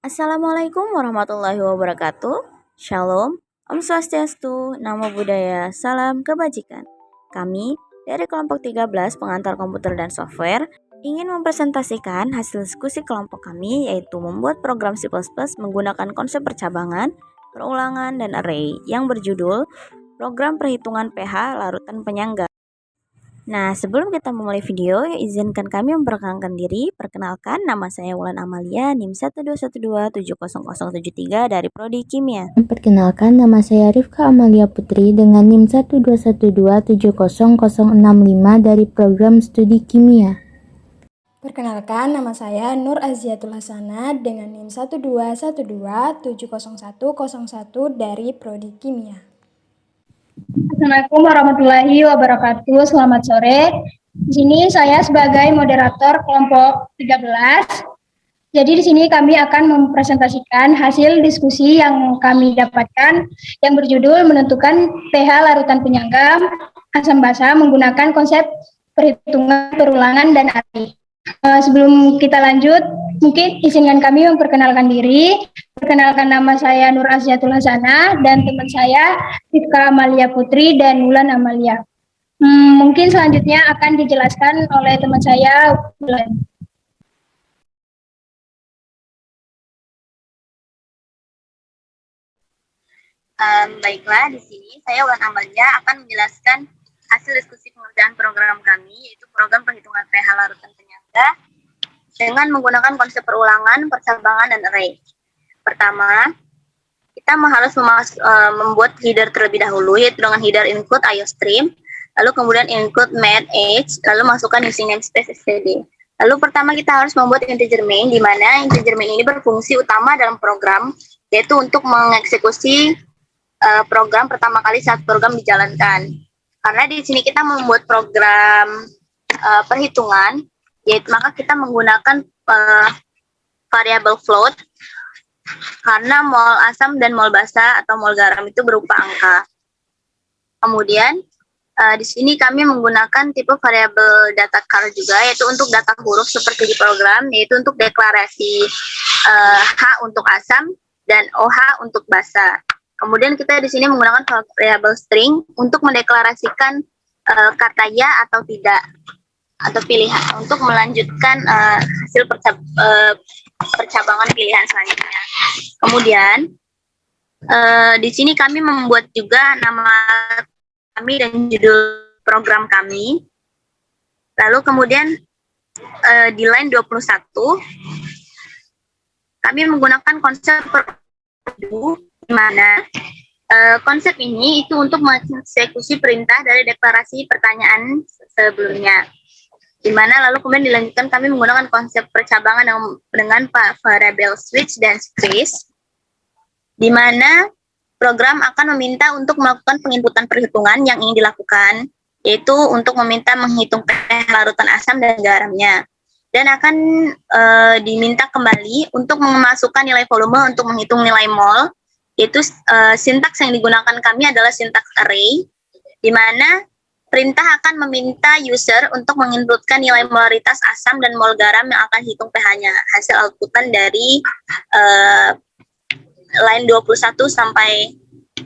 Assalamualaikum warahmatullahi wabarakatuh. Shalom, Om Swastiastu, Namo Buddhaya, Salam Kebajikan. Kami dari kelompok 13 pengantar komputer dan software ingin mempresentasikan hasil diskusi kelompok kami, yaitu membuat program C++ menggunakan konsep percabangan, perulangan, dan array yang berjudul Program Perhitungan pH Larutan Penyangga. Nah, sebelum kita memulai video, izinkan kami memperkenalkan diri. Perkenalkan, nama saya Wulan Amalia, NIM 121270073 dari Prodi Kimia. Perkenalkan, nama saya Rifka Amalia Putri dengan NIM 121270065 dari Program Studi Kimia. Perkenalkan, nama saya Nur Aziatul Hasana dengan NIM 121270101 dari Prodi Kimia. Assalamualaikum warahmatullahi wabarakatuh. Selamat sore. Di sini saya sebagai moderator kelompok 13. Jadi di sini kami akan mempresentasikan hasil diskusi yang kami dapatkan yang berjudul menentukan pH larutan penyangga asam basa menggunakan konsep perhitungan perulangan dan array. Sebelum kita lanjut, mungkin izinkan kami memperkenalkan diri. Perkenalkan, nama saya Nur Aziatul Hasana dan teman saya Rifka Amalia Putri dan Wulan Amalia. Mungkin selanjutnya akan dijelaskan oleh teman saya Wulan. Baiklah, di sini saya Wulan Amalia akan menjelaskan hasil diskusi pengerjaan program kami, yaitu program perhitungan pH larutan penyangga dengan menggunakan konsep perulangan, percabangan, dan array. Pertama, kita harus membuat header terlebih dahulu, yaitu dengan header include IOStream, lalu kemudian include math age, lalu masukkan using namespace std. Lalu pertama kita harus membuat integer main, di mana integer main ini berfungsi utama dalam program, yaitu untuk mengeksekusi program pertama kali saat program dijalankan. Karena di sini kita membuat program perhitungan, yaitu maka kita menggunakan variabel float, karena mol asam dan mol basa atau mol garam itu berupa angka. Kemudian di sini kami menggunakan tipe variabel data char juga, yaitu untuk data huruf seperti di program, yaitu untuk deklarasi H untuk asam dan OH untuk basa. Kemudian kita di sini menggunakan variabel string untuk mendeklarasikan kata ya atau tidak, atau pilihan untuk melanjutkan hasil percabangan pilihan selanjutnya. Kemudian di sini kami membuat juga nama kami dan judul program kami. Lalu kemudian di line 21 kami menggunakan konsep di mana konsep ini itu untuk mengeksekusi perintah dari deklarasi pertanyaan sebelumnya. Di mana lalu kemudian dilanjutkan kami menggunakan konsep percabangan dengan variabel switch dan space, di mana program akan meminta untuk melakukan penginputan perhitungan yang ingin dilakukan, yaitu untuk meminta menghitung pH larutan asam dan garamnya, dan akan diminta kembali untuk memasukkan nilai volume untuk menghitung nilai mol, yaitu sintaks yang digunakan kami adalah sintaks array, di mana perintah akan meminta user untuk menginputkan nilai molaritas asam dan mol garam yang akan hitung pH-nya, hasil outputan dari line 21 sampai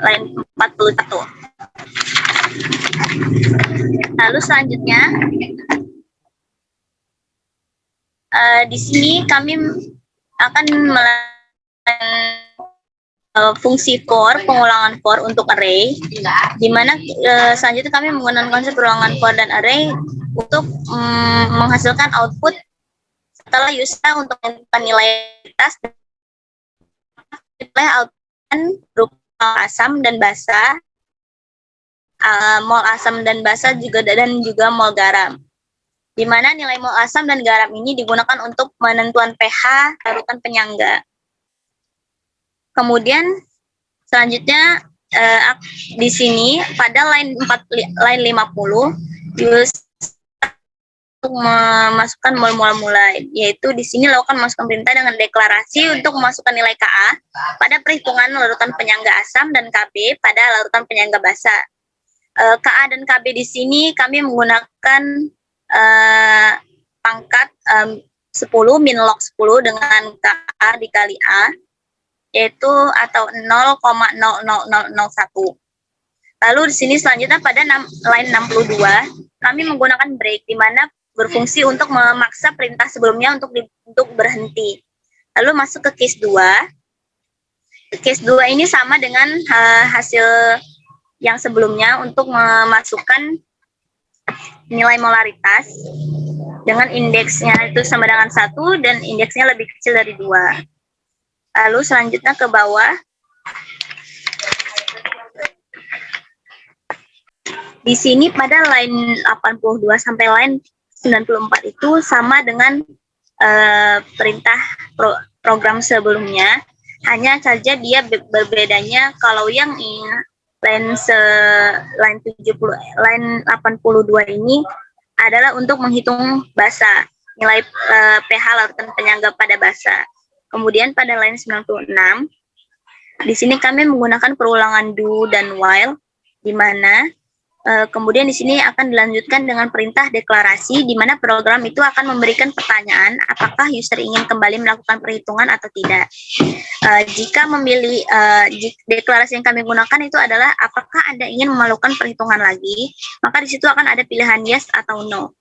line 41. Lalu selanjutnya, di sini kami akan melakukan fungsi for, pengulangan for untuk array, di mana selanjutnya kami menggunakan konsep perulangan for dan array untuk menghasilkan output setelah user untuk menentukan nilai tas, nilai output berupa asam dan basa, mol asam dan basa juga dan juga mol garam, di mana nilai mol asam dan garam ini digunakan untuk penentuan pH larutan penyangga. Kemudian selanjutnya di sini pada line 50 untuk memasukkan mol-mol mulai, yaitu di sini lakukan masukkan perintah dengan deklarasi untuk memasukkan nilai Ka pada perhitungan larutan penyangga asam dan Kb pada larutan penyangga basa. Ka dan Kb di sini kami menggunakan pangkat 10 min log 10 dengan KA dikali A, yaitu atau 0,00001. Lalu di sini selanjutnya pada line 62, kami menggunakan break, di mana berfungsi untuk memaksa perintah sebelumnya untuk berhenti. Lalu masuk ke case 2. Case 2 ini sama dengan hasil yang sebelumnya untuk memasukkan nilai molaritas dengan indeksnya itu sama dengan 1 dan indeksnya lebih kecil dari 2. Lalu selanjutnya ke bawah. Di sini pada line 82 sampai line 94 itu sama dengan perintah program sebelumnya, hanya saja dia berbedanya kalau yang line 82 ini adalah untuk menghitung basa, nilai pH larutan penyangga pada basa. Kemudian pada line 96, di sini kami menggunakan perulangan do dan while, di mana kemudian di sini akan dilanjutkan dengan perintah deklarasi, di mana program itu akan memberikan pertanyaan apakah user ingin kembali melakukan perhitungan atau tidak. Jika memilih deklarasi yang kami gunakan itu adalah apakah Anda ingin melakukan perhitungan lagi, maka di situ akan ada pilihan yes atau no.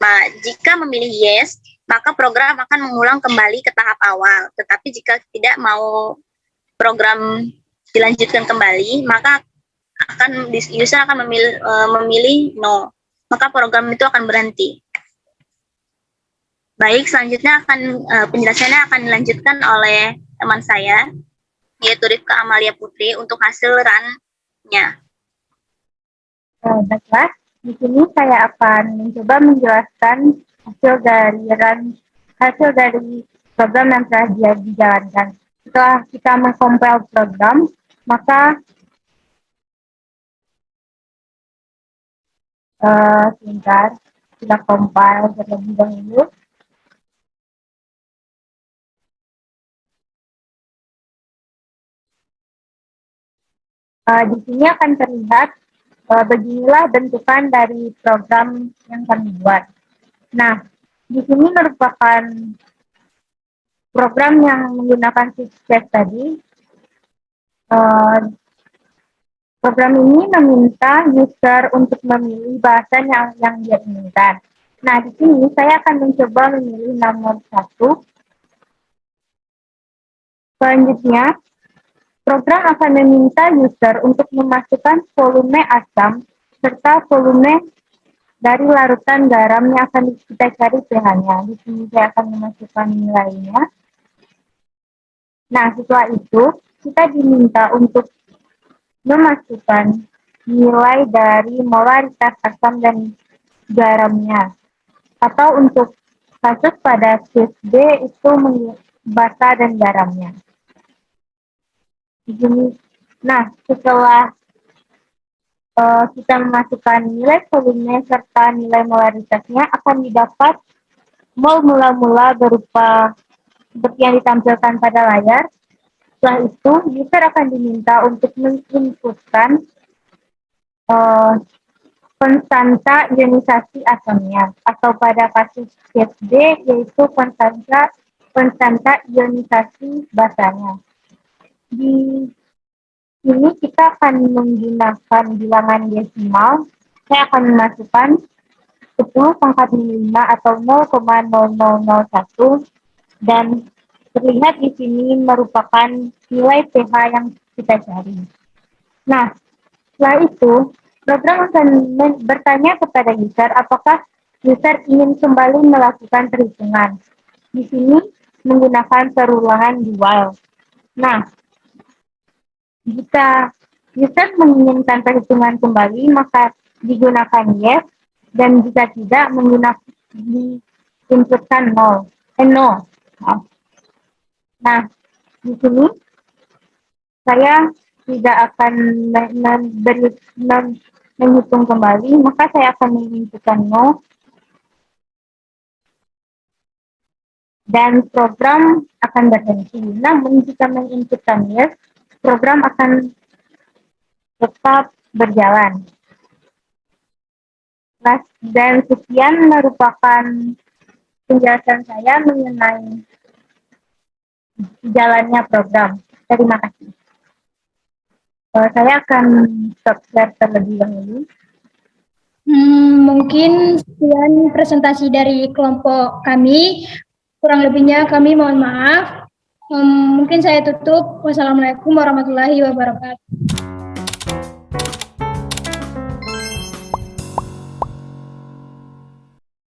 Nah, jika memilih yes, maka program akan mengulang kembali ke tahap awal. Tetapi jika tidak mau program dilanjutkan kembali, maka user akan memilih no, maka program itu akan berhenti. Baik, selanjutnya penjelasannya akan dilanjutkan oleh teman saya, yaitu Rifka Amalia Putri, untuk hasil run-nya. Baiklah, di sini saya akan mencoba menjelaskan hasil dari program yang telah dijalankan. Setelah kita mengcompile program, maka sebentar, kita compile terlebih dahulu. Di sini akan terlihat beginilah bentukan dari program yang kami buat. Nah, di sini merupakan program yang menggunakan sukses tadi. Program ini meminta user untuk memilih bahasa yang dia inginkan. Nah, di sini saya akan mencoba memilih nomor 1. Selanjutnya, program akan meminta user untuk memasukkan volume asam serta volume dari larutan garam yang akan kita cari pH-nya. Di sini saya akan memasukkan nilainya. Nah, setelah itu, kita diminta untuk memasukkan nilai dari molaritas asam dan garamnya. Atau untuk kasus pada case B itu basa dan garamnya. Nah, setelah kita memasukkan nilai volume serta nilai molaritasnya, akan didapat mol mula-mula berupa seperti yang ditampilkan pada layar. Setelah itu, user akan diminta untuk menginputkan konstanta ionisasi asamnya, atau pada kasus case B yaitu konstanta ionisasi basanya. Di sini kita akan menggunakan bilangan desimal. Saya akan memasukkan 10 pangkat 5 atau 0,0001, dan terlihat di sini merupakan nilai pH yang kita cari. Nah, setelah itu, program akan bertanya kepada user apakah user ingin kembali melakukan perhitungan. Di sini menggunakan perulangan while. Nah, jika user menginginkan perhitungan kembali, maka digunakan yes, dan jika tidak, diinputkan no. Nah, di sini saya tidak akan menghitung kembali, maka saya akan menginputkan no. Dan program akan berhenti. Namun jika menginputkan yes, program akan tetap berjalan. Nah, dan sekian merupakan penjelasan saya mengenai jalannya program. Terima kasih. Saya akan stop share terlebih dahulu. Mungkin sekian presentasi dari kelompok kami. Kurang lebihnya kami mohon maaf. Mungkin saya tutup. Wassalamualaikum warahmatullahi wabarakatuh.